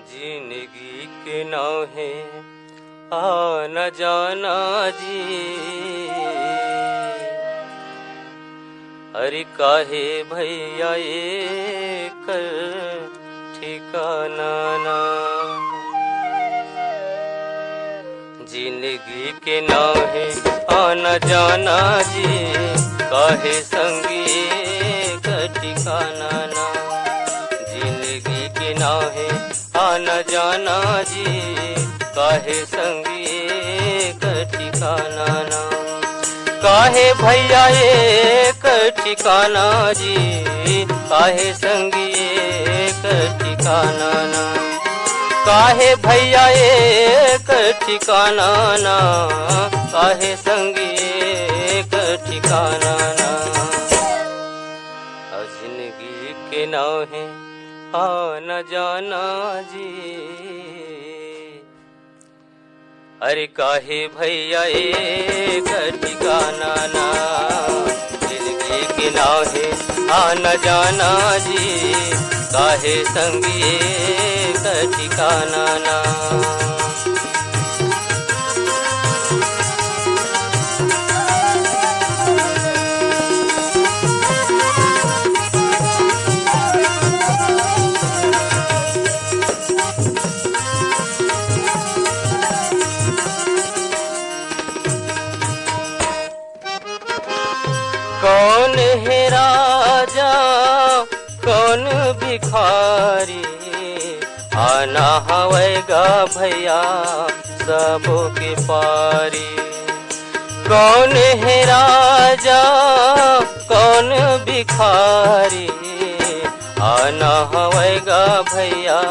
जिंदगी के नाव है आना जाना जी। अरे काहे भैया ये कर ठिकाना ना। जिंदगी के नाव है आना जाना जी, काहे संगी का ठिकाना ना। जिंदगी के नाव है आना जाना जी, काहे संगी का ठिकाना ना। काहे भैया एक ठिकाना जी, काहे संगी एक ठिकाना ना। काहे भैया एक ठिकाना ना, काहे संगी एक ठिकाना ना। जिंदगी के नाव है आना जाना जी। अरे काहे भैया एक ठिकाना ना। जिंदगी के नाव है आना जाना जी, काहे संगी एक ठिकाना ना। कौन है राजा कौन भिखारी, आना हवेगा भैया सबों के पारी। कौन है राजा कौन भिखारी, आना हवेगा भैया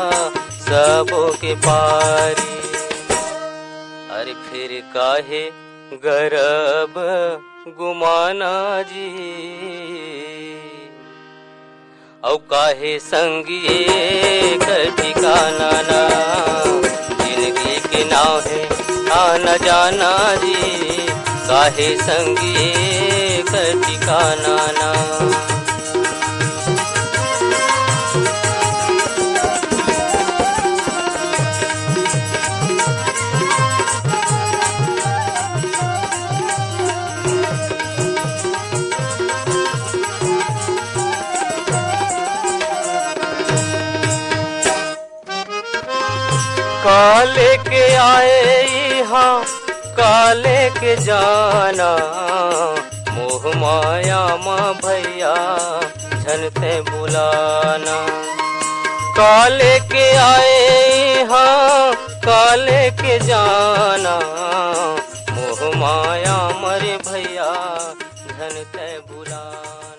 सबों के पारी। अरे फिर काहे गरब गुमाना जी, औ काहे संगी एक ठिकाना ना। जिंदगी के नाव है आना जाना जी, काहे संगी एक ठिकाना ना। काले के आए यहाँ काले के जाना, मोह माया माँ भैया झनते बुलाना। काले के आए यहाँ काले के जाना, मोह माया मरे भैया झनते बुलाना।